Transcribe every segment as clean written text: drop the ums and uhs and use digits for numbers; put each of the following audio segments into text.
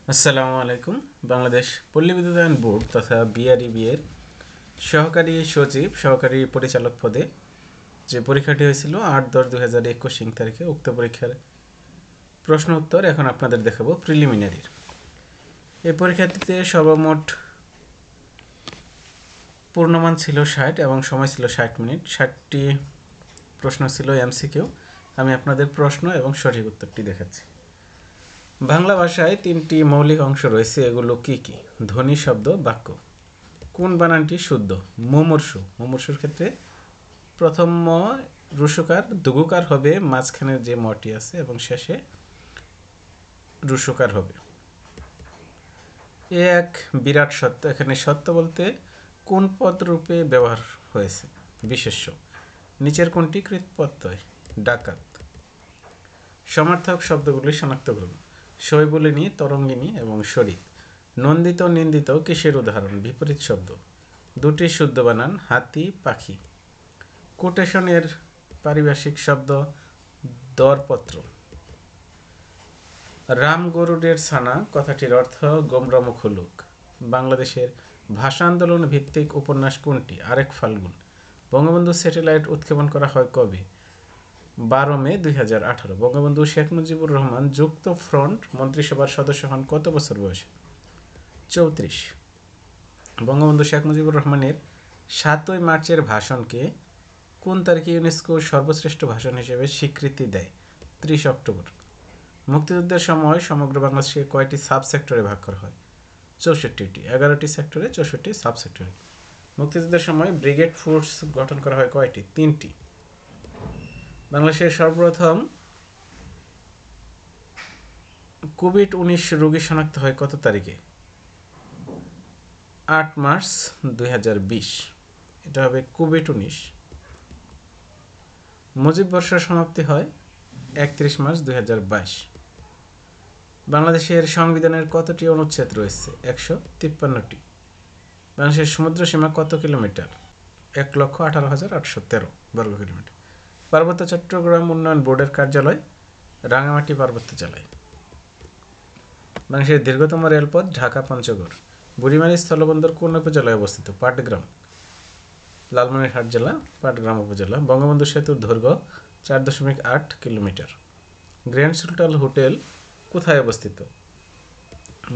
আসসালামু আলাইকুম। বাংলাদেশ পল্লী বিদ্যুতায়ন বোর্ড তথা বিআরইবি এর সহকারী সচিব সহকারী পরিচালক পদে যে পরীক্ষাটি হয়েছিল ৮-১০-২০২১ তারিখে, উক্ত পরীক্ষার প্রশ্ন উত্তর এখন আপনাদের দেখাবো প্রিলিমিনারির। এই পরীক্ষাটিতে সর্বমোট পূর্ণমান ছিল ৬০ এবং সময় ছিল ৬০ মিনিট। ৬০টি প্রশ্ন ছিল এমসিকিউ। আমি আপনাদের প্রশ্ন এবং সঠিক উত্তরটি দেখাচ্ছি। বাংলা ভাষায় ৩টি মৌলিক অংশ রয়েছে, এগুলো কি কি? ধ্বনি, শব্দ, বাক্য। কোন বানানটি শুদ্ধ? মুমূর্ষু। মুমূর্ষুর ক্ষেত্রে প্রথম ম রুসুকার, দুগুকার হবে মাঝখানের যে মটি আছে এবং শেষে রুসুকার হবে। এ এক বিরাট সত্য। এখানে সত্য বলতে কোন পদ রূপে ব্যবহার হয়েছে? বিশেষ্য। নিচের কোনটি কৃৎপ্রত্যয়? ডাকাত। সমার্থক শব্দগুলি শনাক্ত করুন। শৈবলিনী, তরঙ্গিনী এবং শরীর। নন্দিত, নিন্দিত কিসের উদাহরণ? বিপরীত শব্দ। দুটি শুদ্ধ বানান হাতি, পাখি। কোটেশনের পারিভাষিক শব্দ দরপত্র। রাম গরুড়ের ছানা কথাটির অর্থ গোমরামুখ লোক। বাংলাদেশের ভাষা আন্দোলন ভিত্তিক উপন্যাস কোনটি? আরেক ফাল্গুন। বঙ্গবন্ধু স্যাটেলাইট উৎক্ষেপণ করা হয় কবে? ১২ মে ২০১৮। বঙ্গবন্ধু শেখ মুজিবুর রহমান যুক্ত ফ্রন্ট মন্ত্রিসভার সদস্য হন কত বছর বয়সে? ৩৪। বঙ্গবন্ধু শেখ মুজিবুর রহমানের ৭ই মার্চের ভাষণকে কোন তারিখে ইউনেস্কো সর্বশ্রেষ্ঠ ভাষণ হিসেবে স্বীকৃতি দেয়? ৩০ অক্টোবর। মুক্তিযুদ্ধের সময় সমগ্র বাংলাদেশকে কয়টি সাব সেক্টরে ভাগ করা হয়? ৬৪টি। ১১টি সেক্টরে, ৬৪টি সাব সেক্টরে। মুক্তিযুদ্ধের সময় ব্রিগেড ফোর্স গঠন করা হয় কয়টি? ৩টি। বাংলাদেশের সর্বপ্রথম কোভিড-১৯ রোগী শনাক্ত হয় কত তারিখে? ৮ মার্চ ২০২০। এটা হবে কোভিড-১৯। মুজিব বর্ষের সমাপ্তি হয় ৩১ মার্চ ২০২২। বাংলাদেশের সংবিধানের কতটি অনুচ্ছেদ রয়েছে? ১৫৩টি। বাংলাদেশের সমুদ্র সীমা কত কিলোমিটার? ১,১৮,৮১৩ বর্গ কিলোমিটার। পার্বত্য চট্টগ্রাম উন্নয়ন বোর্ডের কার্যালয় রাঙামাটি পার্বত্য জেলায়। বাংলাদেশের দীর্ঘতম রেলপথ ঢাকা-পঞ্চগড়। বুড়িমারী স্থলবন্দর কোন উপজেলায় অবস্থিত? পাটগ্রাম। লালমনিরহাট জেলা, পাটগ্রাম উপজেলা। বঙ্গবন্ধু সেতুর দৈর্ঘ্য ৪.৮ কিলোমিটার। গ্র্যান্ড সুলতান হোটেল কোথায় অবস্থিত?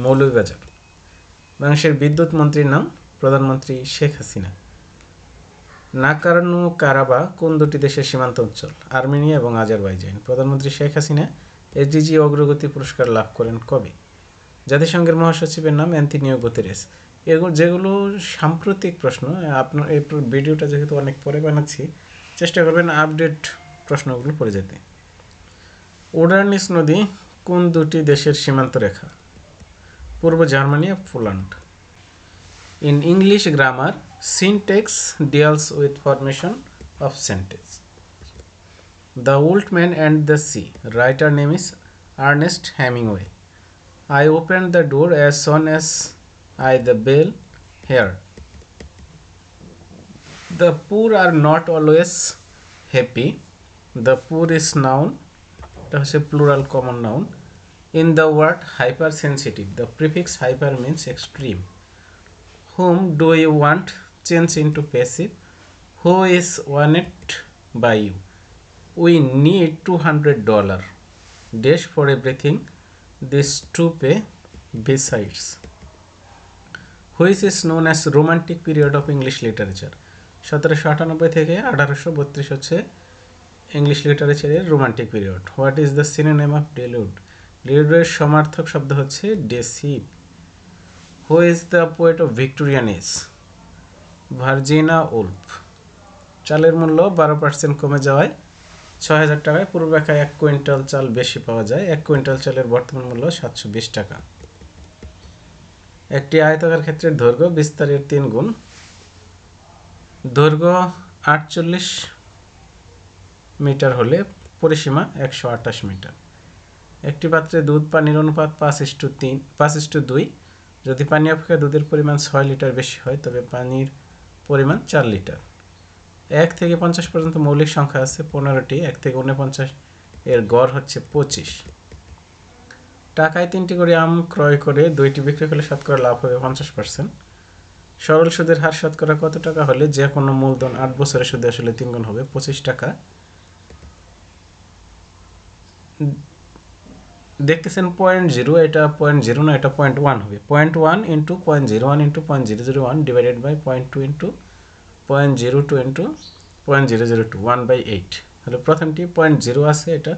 মৌলভীবাজার। বাংলাদেশের বিদ্যুৎ মন্ত্রীর নাম? প্রধানমন্ত্রী শেখ হাসিনা। নাগোর্নো কারাবাখ কোন দুটি দেশের সীমান্ত অঞ্চল? আর্মেনিয়া এবং আজারবাইজান। প্রধানমন্ত্রী শেখ হাসিনা এসডিজি অগ্রগতি পুরস্কার লাভ করেন কবে? জাতিসংঘের মহাসচিবের নাম অ্যান্তোনিও গুতেরেস। যেগুলো সাম্প্রতিক প্রশ্ন, আপনার এই ভিডিওটা যেহেতু অনেক পরে বানাচ্ছি, চেষ্টা করবেন আপডেট প্রশ্নগুলো পড়ে যেতে। ওডার্নিস নদী কোন দুটি দেশের সীমান্ত রেখা? পূর্ব জার্মানি ও Poland. In English grammar, syntax deals with formation of sentence. The Old Man and the Sea. Writer name is Ernest Hemingway. I opened the door as soon as the bell heard. The poor are not always happy. The poor is noun. এটা হচ্ছে plural common noun. In the word hypersensitive, the prefix hyper means extreme. Whom do you want? Change into passive. Who is wanted by you? We need $200 dash for everything. This to pay besides. Which is known as romantic period of English literature. 1798 থেকে 1832 হচ্ছে English লিটারেচারের romantic period. What is the synonym of delude? ডেলিউডের সমার্থক শব্দ হচ্ছে deceive. Who is the poet of Victorian age? Virginia Woolf. চালের মূল্য 12% কমে যাওয়ায় ৬,০০০ টাকায় পূর্বাপেক্ষায় ১ কুইন্টাল চাল বেশি পাওয়া যায়। ১ কুইন্টাল চালের বর্তমান মূল্য ৭২০ টাকা। একটি আয়তাকার ক্ষেত্রের দৈর্ঘ্য বিস্তারের ৩ গুণ। দৈর্ঘ্য ৪৮ মিটার হলে পরিসীমা ১২৮ মিটার। একটি পাত্রে দুধ পানির অনুপাত ৫:২। যদি পানি অপেক্ষা দুধের পরিমাণ ৬ লিটার বেশি হয় তবে পানির পরিমাণ ৪ লিটার। ১ থেকে ৫০ পর্যন্ত মৌলিক সংখ্যা আছে ১৫টি। ১ থেকে ৪৯ এর গড় হচ্ছে ২৫। টাকায় 3টি করে আম ক্রয় করে 2টি বিক্রি করলে শতকরা লাভ হবে 50%। সরল সুদের হার শতকরা কত টাকা হলে যে কোনো মূলধন 8 বছরের সুদে আসলে 3 গুণ হবে? 25 টাকা। দেখতেছেন 0.0, এটা 0.0 না, এটা 0.1 হবে। 0.1 into 0.01 into 0.001 divided by 0.2 into 0.02 into 0.002 1/8। তাহলে প্রথমটি 0.0 আছে, এটা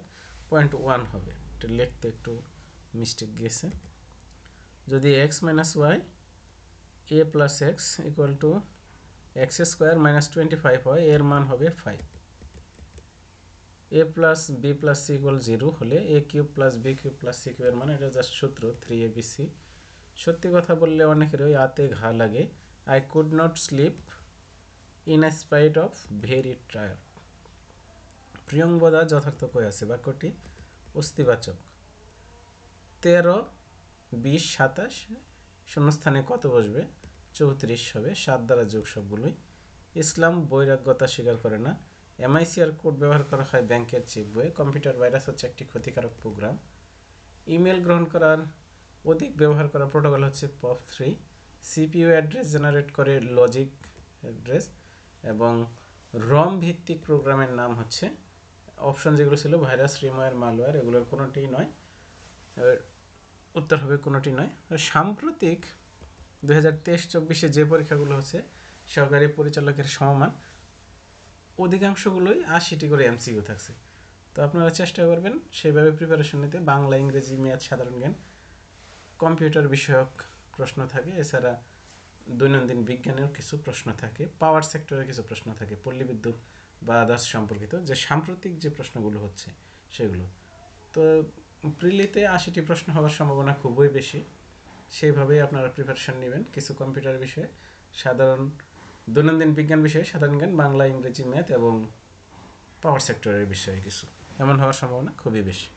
0.1 হবে। এটা লিখতে একটু মিস্টেক গেছে। যদি x minus y a plus x equal to x square minus 25 হয়, এর মান হবে 5। a plus b plus c equal 0 হলে a cube plus b cube plus c কিউবের মানে, এটা জাস্ট সূত্র 3abc। সত্যি কথা বললে অনেকের ওই আতে ঘা লাগে। I could not slip in spite of very tired. Priyamvada যথার্থ কই আছে? বাক্যটি অস্তিবাচক। 13, 20, 27 শূন্যস্থানে কত বসবে? 34 হবে। 7 দ্বারা যোগ সবগুলোই। ইসলাম বৈরাগ্যতা স্বীকার করে না। MICR কোড ব্যবহার করা হয় ব্যাংকের চেক বইয়ে। কম্পিউটার ভাইরাস হচ্ছে একটি ক্ষতিকারক প্রোগ্রাম। ইমেল গ্রহণ করার অধিক ব্যবহার করা প্রোটোকল হচ্ছে POP3। CPU অ্যাড্রেস জেনারেট করে লজিক অ্যাড্রেস। এবং রম ভিত্তিক প্রোগ্রামের নাম হচ্ছে, অপশন যেগুলো ছিল ভাইরাস, রিমওয়্যার, মালওয়্যার, এগুলোর কোনোটিই নয়। উত্তর হবে কোনোটি নয়। সাম্প্রতিক 2023-24 যে পরীক্ষাগুলো হচ্ছে সরকারি পরিচালকের সমমান, অধিকাংশগুলোই 80টি করে MCQ থাকছে। তো আপনারা চেষ্টা করবেন সেইভাবে প্রিপারেশন নিতে। বাংলা, ইংরেজি, ম্যাথ, সাধারণ জ্ঞান, কম্পিউটার বিষয়ক প্রশ্ন থাকে। এছাড়া দৈনন্দিন বিজ্ঞানের কিছু প্রশ্ন থাকে, পাওয়ার সেক্টরের কিছু প্রশ্ন থাকে, পল্লী বিদ্যুৎ বা আদার্স সম্পর্কিত যে সাম্প্রতিক যে প্রশ্নগুলো হচ্ছে সেগুলো। তো প্রিলিতে 80টি প্রশ্ন হওয়ার সম্ভাবনা খুবই বেশি। সেইভাবেই আপনারা প্রিপারেশন নেবেন। কিছু কম্পিউটার বিষয়ে, সাধারণ দৈনন্দিন বিজ্ঞান বিষয়ে, সাধারণ জ্ঞান, বাংলা, ইংরেজি, ম্যাথ এবং পাওয়ার সেক্টরের বিষয়ে কিছু, এমন হওয়ার সম্ভাবনা খুবই বেশি।